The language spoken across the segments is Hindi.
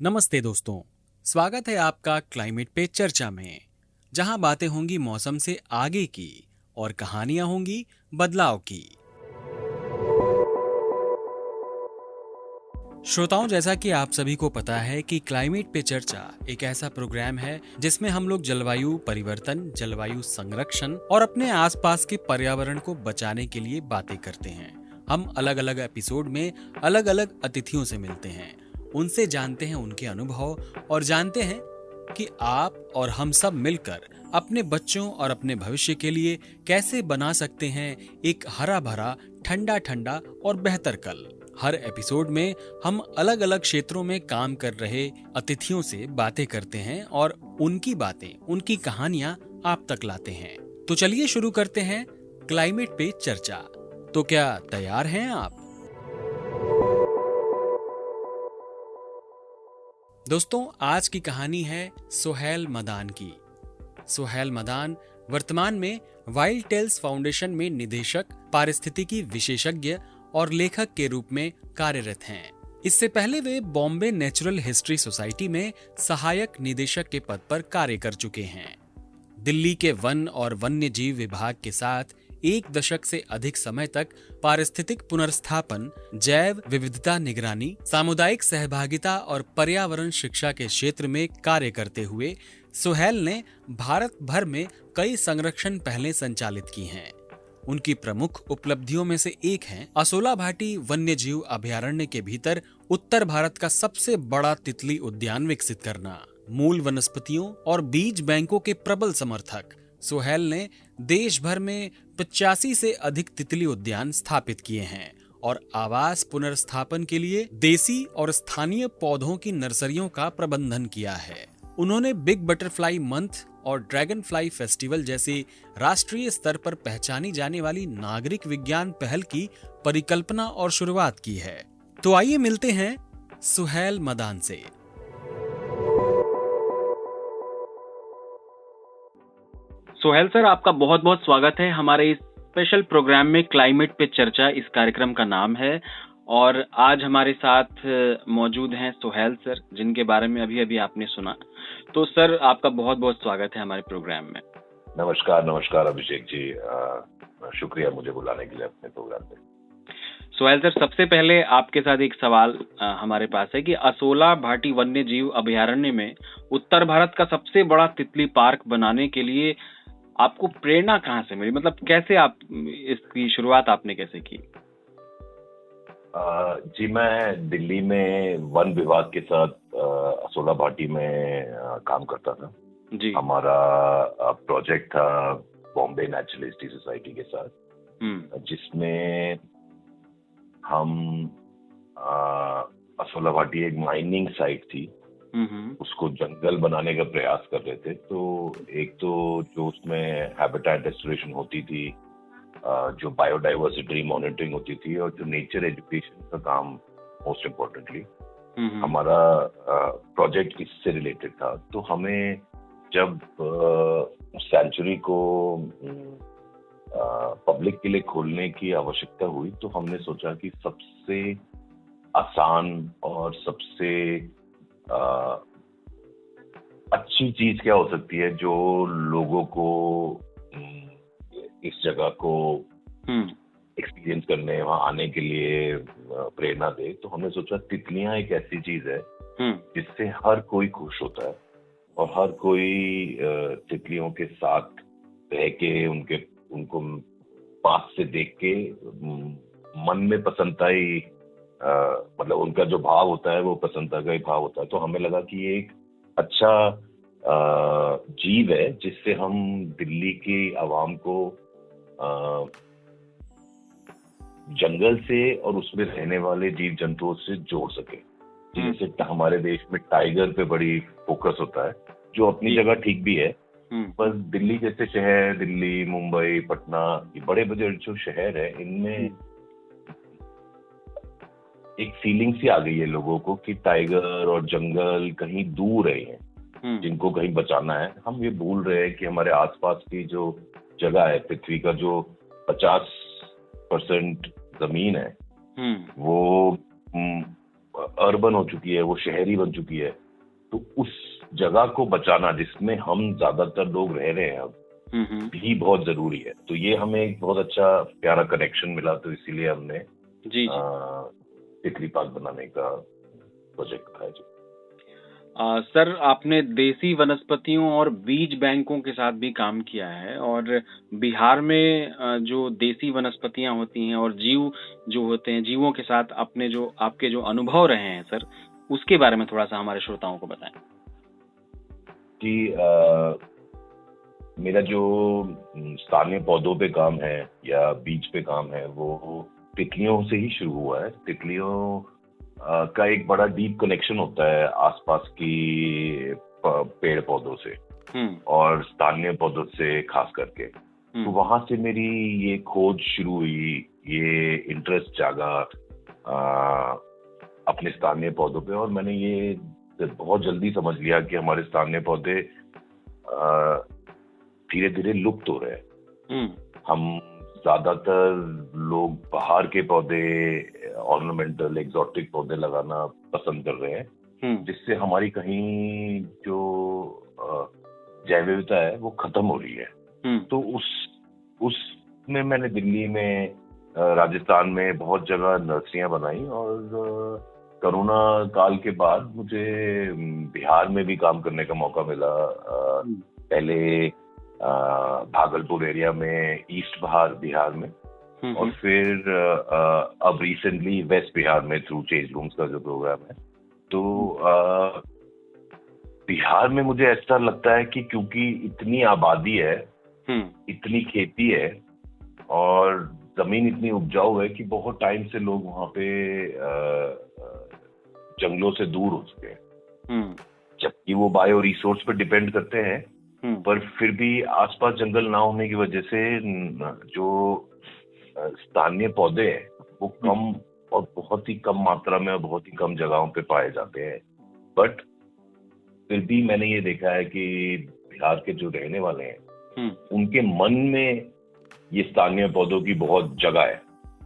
नमस्ते दोस्तों, स्वागत है आपका क्लाइमेट पे चर्चा में, जहां बातें होंगी मौसम से आगे की और कहानियां होंगी बदलाव की। श्रोताओं, जैसा कि आप सभी को पता है कि क्लाइमेट पे चर्चा एक ऐसा प्रोग्राम है जिसमें हम लोग जलवायु परिवर्तन, जलवायु संरक्षण और अपने आसपास के पर्यावरण को बचाने के लिए बातें करते हैं। हम अलग अलग एपिसोड में अलग अलग अतिथियों से मिलते हैं, उनसे जानते हैं उनके अनुभव और जानते हैं कि आप और हम सब मिलकर अपने बच्चों और अपने भविष्य के लिए कैसे बना सकते हैं एक हरा भरा, ठंडा ठंडा और बेहतर कल। हर एपिसोड में हम अलग अलग क्षेत्रों में काम कर रहे अतिथियों से बातें करते हैं और उनकी बातें, उनकी कहानियां आप तक लाते हैं। तो चलिए शुरू करते हैं क्लाइमेट पे चर्चा। तो क्या तैयार हैं आप? दोस्तों, आज की कहानी है सुहेल मदान की। सुहेल मदान वर्तमान में वाइल्ड टेल्स फाउंडेशन में निदेशक, पारिस्थितिकी विशेषज्ञ और लेखक के रूप में कार्यरत हैं। इससे पहले वे बॉम्बे नेचुरल हिस्ट्री सोसाइटी में सहायक निदेशक के पद पर कार्य कर चुके हैं। दिल्ली के वन और वन्य जीव विभाग के साथ 1 दशक से अधिक समय तक पारिस्थितिक पुनर्स्थापन, जैव विविधता निगरानी, सामुदायिक सहभागिता और पर्यावरण शिक्षा के क्षेत्र में कार्य करते हुए सुहेल ने भारत भर में कई संरक्षण पहलें संचालित की हैं। उनकी प्रमुख उपलब्धियों में से एक है असोला भाटी वन्य जीव अभयारण्य के भीतर उत्तर भारत का सबसे बड़ा तितली उद्यान विकसित करना। मूल वनस्पतियों और बीज बैंकों के प्रबल समर्थक सुहेल ने देश भर में 85 से अधिक तितली उद्यान स्थापित किए हैं और आवास पुनर्स्थापन के लिए देसी और स्थानीय पौधों की नर्सरियों का प्रबंधन किया है। उन्होंने बिग बटरफ्लाई मंथ और ड्रैगन फ्लाई फेस्टिवल जैसी राष्ट्रीय स्तर पर पहचानी जाने वाली नागरिक विज्ञान पहल की परिकल्पना और शुरुआत की है। तो आइए मिलते हैं सुहेल मदान से। सुहेल सर, आपका बहुत बहुत स्वागत है हमारे इस स्पेशल प्रोग्राम में क्लाइमेट पे चर्चा। इस कार्यक्रम का नाम है और आज हमारे साथ मौजूद हैं सुहेल सर, जिनके बारे में अभी अभी आपने सुना। तो सर, आपका बहुत बहुत स्वागत है हमारे प्रोग्राम में। नमस्कार अभिषेक जी, शुक्रिया मुझे बुलाने के लिए अपने प्रोग्राम पे। सुहेल सर, सबसे पहले आपके साथ एक सवाल हमारे पास है कि असोला भाटी वन्य जीव अभयारण्य में उत्तर भारत का सबसे बड़ा तितली पार्क बनाने के लिए आपको प्रेरणा कहाँ से मिली? मतलब कैसे आप इसकी शुरुआत आपने कैसे की? जी, मैं दिल्ली में वन विभाग के साथ असोला भाटी में काम करता था जी। हमारा प्रोजेक्ट था बॉम्बे नेचुरल हिस्ट्री सोसाइटी के साथ, जिसमें हम असोला भाटी एक माइनिंग साइट थी, उसको जंगल बनाने का प्रयास कर रहे थे। तो एक तो जो उसमें हैबिटेट रेस्टोरेशन होती थी, जो बायोडाइवर्सिटी मॉनिटरिंग होती थी, और जो नेचर एजुकेशन का काम मोस्ट इम्पोर्टेंटली हमारा प्रोजेक्ट इससे रिलेटेड था। तो हमें जब सेंचुरी को पब्लिक के लिए खोलने की आवश्यकता हुई, तो हमने सोचा कि सबसे आसान और सबसे अच्छी चीज क्या हो सकती है जो लोगों को इस जगह को एक्सपीरियंस करने, वहां आने के लिए प्रेरणा दे। तो हमने सोचा तितलियां एक ऐसी चीज है जिससे हर कोई खुश होता है और हर कोई तितलियों के साथ रह के उनको पास से देख के मन में प्रसन्नता ही मतलब उनका जो भाव होता है वो प्रसन्नता का ही भाव होता है। तो हमें लगा कि ये एक अच्छा जीव है जिससे हम दिल्ली की आवाम को जंगल से और उसमें रहने वाले जीव जंतुओं से जोड़ सके। जैसे हमारे देश में टाइगर पे बड़ी फोकस होता है, जो अपनी जगह ठीक भी है, पर दिल्ली जैसे शहर, दिल्ली, मुंबई, पटना, ये बड़े बड़े जो शहर है, इनमें एक फीलिंग सी आ गई है लोगों को कि टाइगर और जंगल कहीं दूर है, जिनको कहीं बचाना है। हम ये भूल रहे हैं कि हमारे आसपास की जो जगह है, पृथ्वी का जो 50% जमीन है, वो अर्बन हो चुकी है, वो शहरी बन चुकी है, तो उस जगह को बचाना जिसमें हम ज्यादातर लोग रह रहे हैं अब भी बहुत जरूरी है। तो ये हमें एक बहुत अच्छा प्यारा कनेक्शन मिला, तो इसीलिए हमने तितली पार्क बनाने का प्रोजेक्ट उठाया जी। सर, आपने देसी वनस्पतियों और बीज बैंकों के साथ भी काम किया है, और बिहार में जो देसी वनस्पतियां होती हैं और जीव जो होते हैं, जीवों के साथ आपके जो अनुभव रहे हैं सर, उसके बारे में थोड़ा सा हमारे श्रोताओं को बताएं। कि मेरा जो स्थानीय पौधों पे काम है या बीज पे काम है, वो तितलियों से ही शुरू हुआ है। तितलियों का एक बड़ा डीप कनेक्शन होता है आसपास की पेड़ पौधों से और स्थानीय पौधों से खास करके। तो वहां से मेरी ये खोज शुरू हुई, ये इंटरेस्ट जागा अपने स्थानीय पौधों पे, और मैंने ये बहुत जल्दी समझ लिया कि हमारे स्थानीय पौधे धीरे धीरे लुप्त हो रहे हैं। हम ज्यादातर लोग बाहर के पौधे, ऑर्नामेंटल एग्जॉटिक पौधे लगाना पसंद कर रहे हैं, जिससे हमारी कहीं जो जैव विविधता है वो खत्म हो रही है। तो उसमें मैंने दिल्ली में, राजस्थान में बहुत जगह नर्सरियां बनाई, और कोरोना काल के बाद मुझे बिहार में भी काम करने का मौका मिला। पहले भागलपुर एरिया में, ईस्ट बिहार में, और फिर अब रिसेंटली वेस्ट बिहार में थ्रू चेंज रूम्स का जो प्रोग्राम है। तो बिहार में मुझे ऐसा लगता है कि क्योंकि इतनी आबादी है, इतनी खेती है और जमीन इतनी उपजाऊ है कि बहुत टाइम से लोग वहां पे जंगलों से दूर हो चुके हैं। जबकि वो बायो रिसोर्स पर डिपेंड करते हैं, पर फिर भी आसपास जंगल ना होने की वजह से जो स्थानीय पौधे हैं वो कम और बहुत ही कम मात्रा में और बहुत ही कम जगहों पे पाए जाते हैं। बट फिर भी मैंने ये देखा है कि बिहार के जो रहने वाले हैं उनके मन में ये स्थानीय पौधों की बहुत जगह है।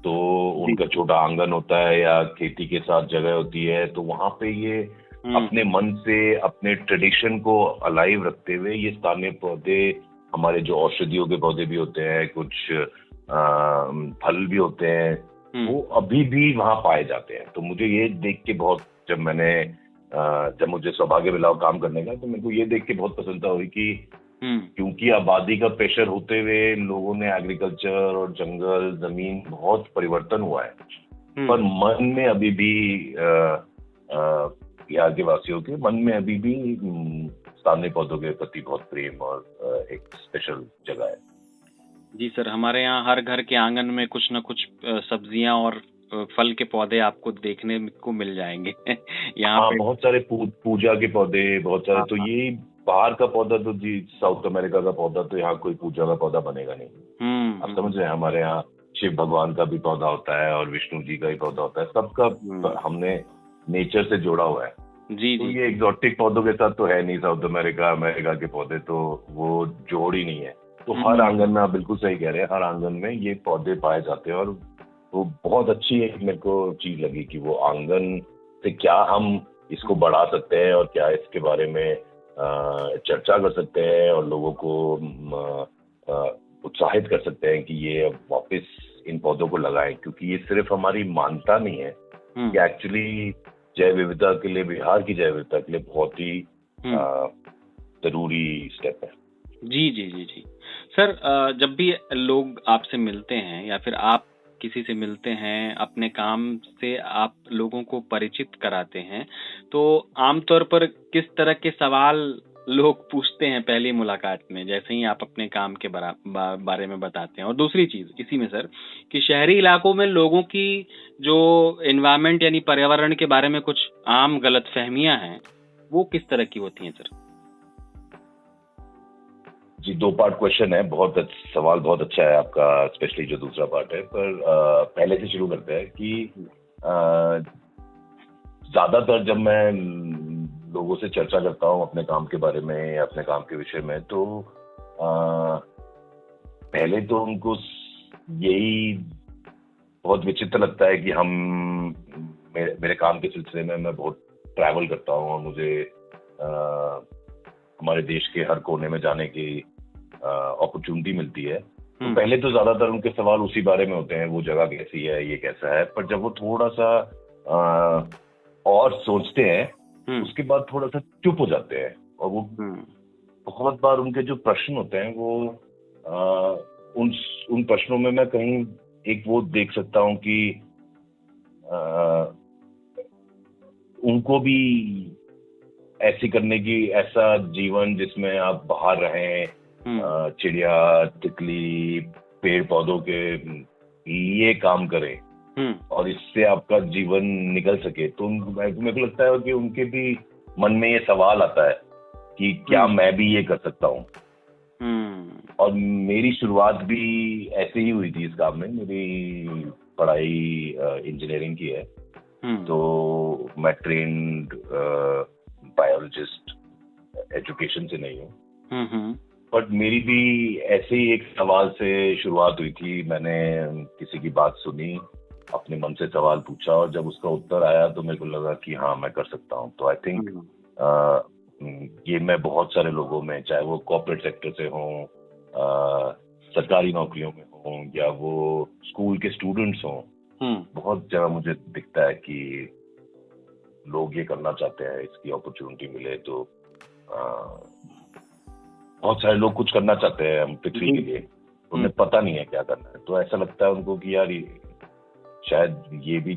तो उनका छोटा आंगन होता है या खेती के साथ जगह होती है, तो वहां पे ये अपने मन से अपने ट्रेडिशन को अलाइव रखते हुए ये स्थानीय पौधे, हमारे जो औषधियों के पौधे भी होते हैं, कुछ फल भी होते हैं, वो अभी भी वहां पाए जाते हैं। तो मुझे ये देख के बहुत, जब मुझे सौभाग्य मिला काम करने का, तो मेरे को ये देख के बहुत प्रसन्नता हुई कि क्योंकि आबादी का प्रेशर होते हुए लोगों ने एग्रीकल्चर और जंगल, जमीन, बहुत परिवर्तन हुआ है, पर मन में अभी भी बिहार के वासियों के मन में अभी भी स्थानीय पौधों के प्रति बहुत प्रेम और एक स्पेशल जगह है। जी सर, हमारे यहाँ हर घर के आंगन में कुछ न कुछ सब्जियां और फल के पौधे आपको देखने को मिल जाएंगे। यहाँ पे बहुत सारे पूजा के पौधे, बहुत सारे। तो ये बाहर का पौधा तो जी, साउथ अमेरिका का पौधा, तो यहाँ कोई पूजा का पौधा बनेगा नहीं। आप समझ रहे हैं, हमारे यहाँ शिव भगवान का भी पौधा होता है और विष्णु जी का भी पौधा होता है, सबका हमने नेचर से जोड़ा हुआ है। जी तो ये एग्जॉटिक पौधों के साथ तो है नहीं, साउथ अमेरिका के पौधे तो वो जोड़ ही नहीं है। तो हर आंगन में, आप बिल्कुल सही कह रहे हैं, हर आंगन में ये पौधे पाए जाते हैं। और वो बहुत अच्छी एक मेरे को चीज लगी कि वो आंगन से क्या हम इसको बढ़ा सकते हैं और क्या इसके बारे में चर्चा कर सकते हैं और लोगों को उत्साहित कर सकते हैं कि ये वापस इन पौधों को लगाएं, क्योंकि ये सिर्फ हमारी मान्यता नहीं है, ये एक्चुअली जैव विविधता के लिए, बिहार की जैव विविधता के लिए बहुत ही जरूरी स्टेप है। जी जी जी जी सर, जब भी लोग आपसे मिलते हैं या फिर आप किसी से मिलते हैं, अपने काम से आप लोगों को परिचित कराते हैं, तो आमतौर पर किस तरह के सवाल लोग पूछते हैं पहली मुलाकात में, जैसे ही आप अपने काम के बारे में बताते हैं? और दूसरी चीज इसी में सर, कि शहरी इलाकों में लोगों की जो एनवायरनमेंट यानी पर्यावरण के बारे में कुछ आम गलतफहमियां हैं, वो किस तरह की होती हैं सर? जी, 2 पार्ट क्वेश्चन है। सवाल बहुत अच्छा है आपका, स्पेशली जो दूसरा पार्ट है। पर पहले से शुरू करते हैं कि ज्यादातर जब मैं लोगों से चर्चा करता हूँ अपने काम के बारे में, अपने काम के विषय में, तो पहले तो उनको यही बहुत विचित्र लगता है कि हम मेरे काम के सिलसिले में मैं बहुत ट्रैवल करता हूँ और मुझे हमारे देश के हर कोने में जाने की अपॉर्चुनिटी मिलती है। तो पहले तो ज्यादातर उनके सवाल उसी बारे में होते हैं, वो जगह कैसी है, ये कैसा है। पर जब वो थोड़ा सा और सोचते हैं उसके बाद थोड़ा सा चुप हो जाते हैं, और वो बहुत बार उनके जो प्रश्न होते हैं वो उन प्रश्नों में मैं कहीं एक वो देख सकता हूँ कि उनको भी ऐसी करने की, ऐसा जीवन जिसमें आप बाहर रहें, चिड़िया, तितली, पेड़ पौधों के लिए काम करें और इससे आपका जीवन निकल सके। तो मेरे को लगता है कि उनके भी मन में ये सवाल आता है कि क्या मैं भी ये कर सकता हूँ। और मेरी शुरुआत भी ऐसे ही हुई थी इस काम में। मेरी पढ़ाई इंजीनियरिंग की है, तो मैं ट्रेन्ड बायोलॉजिस्ट एजुकेशन से नहीं हूँ। बट मेरी भी ऐसे ही एक सवाल से शुरुआत हुई थी। मैंने किसी की बात सुनी, अपने मन से सवाल पूछा, और जब उसका उत्तर आया तो मेरे को लगा कि हाँ, मैं कर सकता हूँ। तो आई थिंक ये मैं बहुत सारे लोगों में, चाहे वो कॉर्पोरेट सेक्टर से हों, सरकारी नौकरियों में हों, या वो स्कूल के स्टूडेंट्स हों, बहुत जगह मुझे दिखता है कि लोग ये करना चाहते हैं, इसकी अपॉर्चुनिटी मिले तो बहुत सारे लोग कुछ करना चाहते हैं हम पृथ्वी के लिए, उन्हें पता नहीं है क्या करना है। तो ऐसा लगता है उनको कि यार शायद ये भी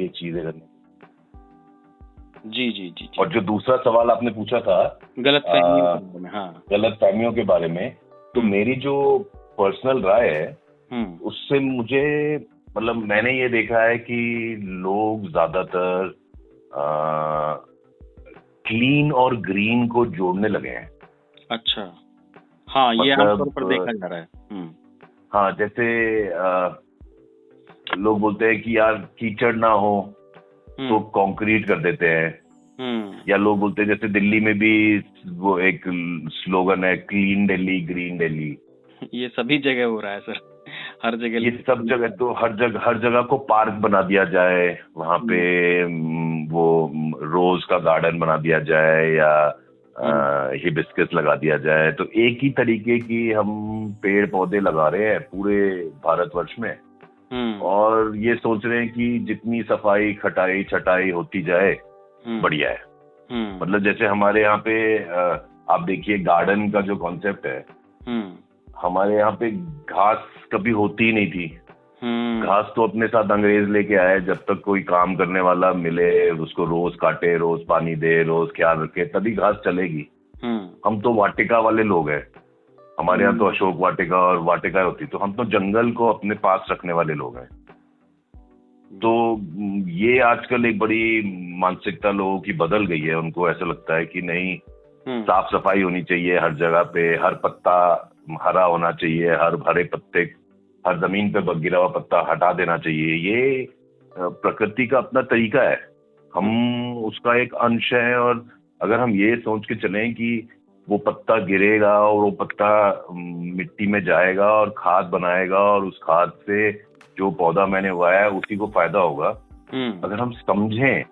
एक चीज है करने। जी। और जो दूसरा सवाल आपने पूछा था गलतफहमियों के बारे में, तो मेरी जो पर्सनल राय है उससे मुझे, मतलब मैंने ये देखा है कि लोग ज्यादातर क्लीन और ग्रीन को जोड़ने लगे हैं। अच्छा, हाँ, ये आमतौर पर देखा जा रहा है। हाँ, जैसे लोग बोलते हैं कि यार कीचड़ ना हो तो कंक्रीट कर देते हैं, या लोग बोलते हैं, जैसे दिल्ली में भी वो एक स्लोगन है, क्लीन दिल्ली ग्रीन दिल्ली। ये सभी जगह हो रहा है सर, हर जगह। ये सब जगह, तो हर जगह को पार्क बना दिया जाए, वहां पे वो रोज का गार्डन बना दिया जाए, या हिबिस्कस लगा दिया जाए। तो एक ही तरीके की हम पेड़ पौधे लगा रहे हैं पूरे भारतवर्ष में, और ये सोच रहे हैं कि जितनी सफाई खटाई छटाई होती जाए बढ़िया है। मतलब जैसे हमारे यहाँ पे आप देखिए, गार्डन का जो कॉन्सेप्ट है, हमारे यहाँ पे घास कभी होती ही नहीं थी। घास तो अपने साथ अंग्रेज लेके आए, जब तक कोई काम करने वाला मिले उसको रोज काटे, रोज पानी दे, रोज ख्याल रखे, तभी घास चलेगी। हम तो वाटिका वाले लोग हैं, हमारे यहाँ तो अशोक वाटिका और वाटिका होती, तो हम तो जंगल को अपने पास रखने वाले लोग हैं। तो ये आजकल एक बड़ी मानसिकता लोगों की बदल गई है। उनको ऐसा लगता है कि नहीं, साफ सफाई होनी चाहिए हर जगह पे, हर पत्ता हरा होना चाहिए, हर हरे पत्ते, हर जमीन पे गिरा हुआ पत्ता हटा देना चाहिए। ये प्रकृति का अपना तरीका है, हम उसका एक अंश है। और अगर हम ये सोच के चलें कि वो पत्ता गिरेगा और वो पत्ता मिट्टी में जाएगा और खाद बनाएगा, और उस खाद से जो पौधा मैंने उगाया है उसी को फायदा होगा, अगर हम समझें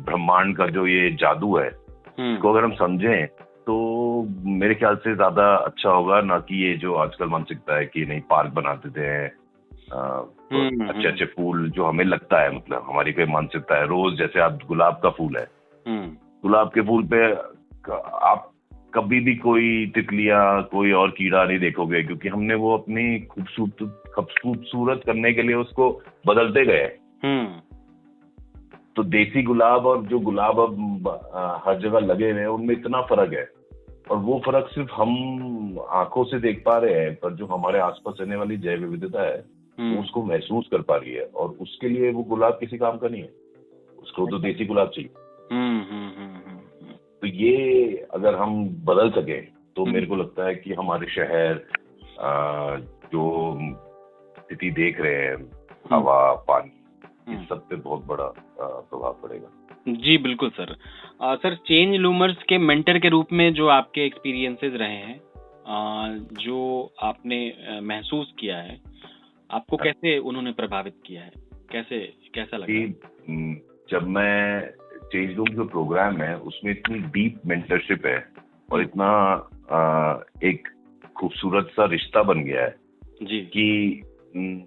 ब्रह्मांड का जो ये जादू है, इसको अगर हम समझें, तो मेरे ख्याल से ज्यादा अच्छा होगा, ना कि ये जो आजकल मानसिकता है कि नहीं पार्क बना देते हैं, अच्छे अच्छे फूल जो हमें लगता है, मतलब हमारी कोई मानसिकता है। रोज जैसे आप गुलाब का फूल है, गुलाब के फूल पे आप कभी भी कोई तितलियां, कोई और कीड़ा नहीं देखोगे, क्योंकि हमने वो अपनी खूबसूरत करने के लिए उसको बदलते गए। तो देसी गुलाब और जो गुलाब अब हर जगह लगे हुए हैं, उनमें इतना फर्क है, और वो फर्क सिर्फ हम आंखों से देख पा रहे हैं, पर जो हमारे आसपास रहने वाली जैव विविधता है वो उसको महसूस कर पा रही है। और उसके लिए वो गुलाब किसी काम का नहीं है, उसको तो देसी गुलाब चाहिए। तो ये अगर हम बदल सके तो मेरे को लगता है कि हमारे शहर जो स्थिति देख रहे हैं, हवा, पानी, इस सब पे बहुत बड़ा प्रभाव पड़ेगा। जी बिल्कुल सर। सर, चेंज लूमर्स के मेंटर के रूप में जो आपके एक्सपीरियंसेस रहे हैं, जो आपने महसूस किया है, आपको कैसे उन्होंने प्रभावित किया है? कैसा लगा? जब मैं चेंज रूम जो प्रोग्राम है उसमें इतनी डीप मेंटरशिप है और इतना एक खूबसूरत सा रिश्ता बन गया है जी कि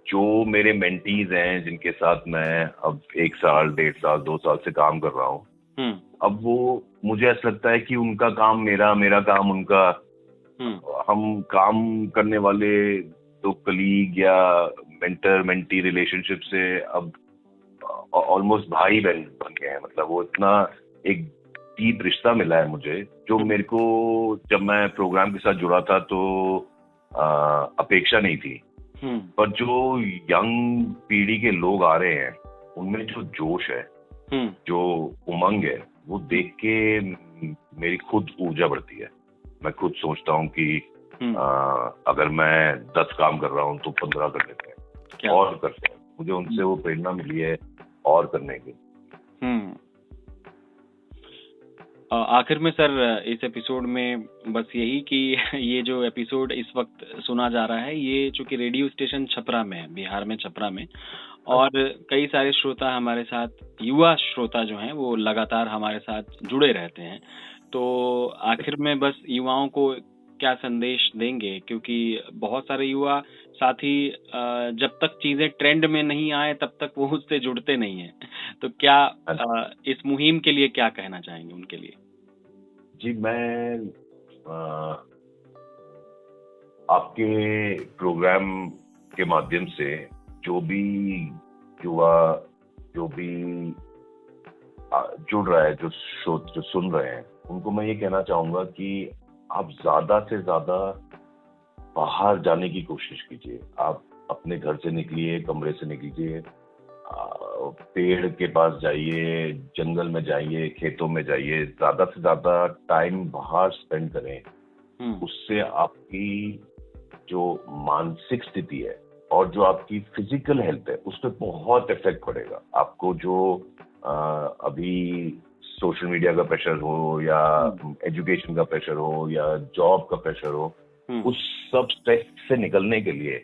जो मेरे मेंटीज हैं जिनके साथ मैं अब 1 साल 1.5 साल 2 साल से काम कर रहा हूँ, अब वो मुझे ऐसा लगता है कि उनका काम मेरा काम उनका, हम काम करने वाले तो कलीग या मेंटर मेंटी रिलेशनशिप से अब ऑलमोस्ट भाई बहन बन गए हैं। मतलब वो इतना एक डीप रिश्ता मिला है मुझे, जो मेरे को जब मैं प्रोग्राम के साथ जुड़ा था तो अपेक्षा नहीं थी। पर जो यंग पीढ़ी के लोग आ रहे हैं उनमें जो जोश है, जो उमंग है, वो देख के मेरी खुद ऊर्जा बढ़ती है। मैं खुद सोचता हूँ कि अगर मैं 10 काम कर रहा हूँ तो 15 कर लेते हैं और करते हैं। मुझे उनसे वो प्रेरणा मिली है और करने की। आखिर में सर इस एपिसोड में बस यही कि ये जो एपिसोड इस वक्त सुना जा रहा है, ये चूंकि रेडियो स्टेशन छपरा में है, बिहार में छपरा में, और कई सारे श्रोता हमारे साथ, युवा श्रोता जो हैं वो लगातार हमारे साथ जुड़े रहते हैं। तो आखिर में बस युवाओं को क्या संदेश देंगे, क्योंकि बहुत सारे युवा साथी जब तक चीजें ट्रेंड में नहीं आए तब तक वो उससे जुड़ते नहीं हैं। तो क्या इस मुहिम के लिए क्या कहना चाहेंगे उनके लिए? जी, मैं आपके प्रोग्राम के माध्यम से जो भी युवा, जो भी जुड़ रहा है, जो सुन रहे हैं, उनको मैं ये कहना चाहूंगा कि आप ज्यादा से ज्यादा बाहर जाने की कोशिश कीजिए। आप अपने घर से निकलिए, कमरे से निकलिए, पेड़ के पास जाइए, जंगल में जाइए, खेतों में जाइए, ज्यादा से ज्यादा टाइम बाहर स्पेंड करें। उससे आपकी जो मानसिक स्थिति है और जो आपकी फिजिकल हेल्थ है उस पर बहुत इफेक्ट पड़ेगा। आपको जो अभी सोशल मीडिया का प्रेशर हो या एजुकेशन का प्रेशर हो या जॉब का प्रेशर हो, उस सब स्ट्रेस से निकलने के लिए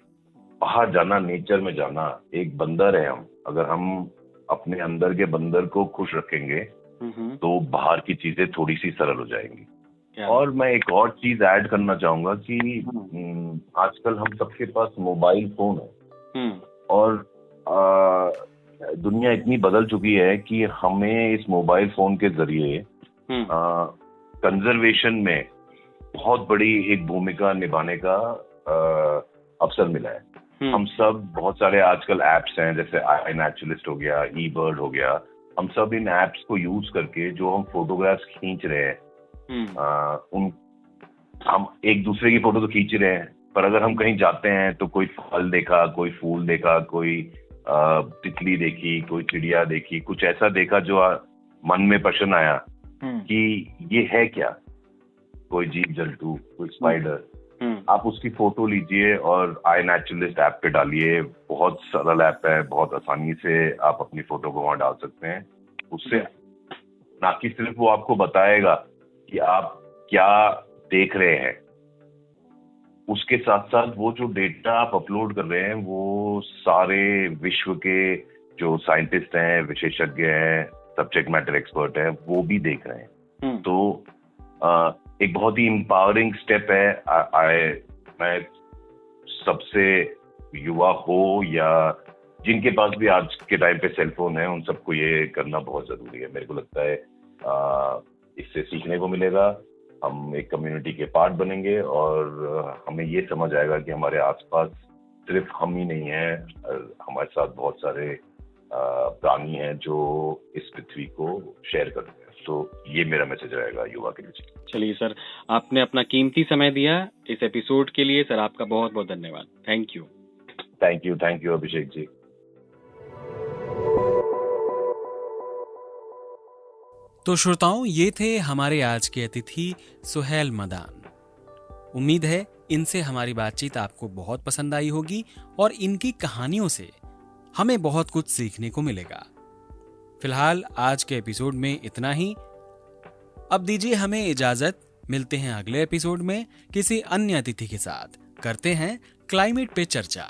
बाहर जाना, नेचर में जाना, एक बंदर है हम, अगर हम अपने अंदर के बंदर को खुश रखेंगे तो बाहर की चीजें थोड़ी सी सरल हो जाएंगी। और मैं एक और चीज ऐड करना चाहूंगा कि आजकल हम सबके पास मोबाइल फोन है और दुनिया इतनी बदल चुकी है कि हमें इस मोबाइल फोन के जरिए कंजर्वेशन में बहुत बड़ी एक भूमिका निभाने का अवसर मिला है। हम सब, बहुत सारे आजकल एप्स हैं, जैसे iNaturalist हो गया, eBird हो गया, हम सब इन एप्स को यूज करके जो हम फोटोग्राफ्स खींच रहे हैं, हम एक दूसरे की फोटो तो खींच रहे हैं, पर अगर हम कहीं जाते हैं तो कोई फल देखा, कोई फूल देखा, कोई तितली देखी, कोई चिड़िया देखी, कुछ ऐसा देखा जो मन में प्रश्न आया कि ये है क्या, कोई जीव जंतु, कोई स्पाइडर, आप उसकी फोटो लीजिए और iNaturalist ऐप पे डालिए। बहुत सरल ऐप है, बहुत आसानी से आप अपनी फोटो को वहां डाल सकते हैं। उससे ना कि सिर्फ वो आपको बताएगा कि आप क्या देख रहे हैं, उसके साथ साथ वो जो डेटा आप अपलोड कर रहे हैं वो सारे विश्व के जो साइंटिस्ट हैं, विशेषज्ञ हैं, सब्जेक्ट मैटर एक्सपर्ट हैं, वो भी देख रहे हैं। तो एक बहुत ही एम्पावरिंग स्टेप है। मैं सबसे युवा हो या जिनके पास भी आज के टाइम पे सेलफोन है, उन सबको ये करना बहुत जरूरी है। मेरे को लगता है इससे सीखने को मिलेगा, हम एक कम्युनिटी के पार्ट बनेंगे और हमें ये समझ आएगा कि हमारे आसपास सिर्फ हम ही नहीं हैं, हमारे साथ बहुत सारे प्राणी हैं जो इस पृथ्वी को शेयर करते हैं। तो ये मेरा मैसेज रहेगा युवा के लिए। चलिए सर, आपने अपना कीमती समय दिया इस एपिसोड के लिए, सर आपका बहुत बहुत धन्यवाद। Thank you Abhishek ji. तो श्रोताओं, ये थे हमारे आज के अतिथि सुहेल मदान। उम्मीद है इनसे हमारी बातचीत आपको बहुत पसंद आई होगी और इनकी कहानियों से हमें बहुत कुछ सीखने को मिलेगा। फिलहाल आज के एपिसोड में इतना ही। अब दीजिए हमें इजाजत, मिलते हैं अगले एपिसोड में किसी अन्य अतिथि के साथ। करते हैं क्लाइमेट पे चर्चा।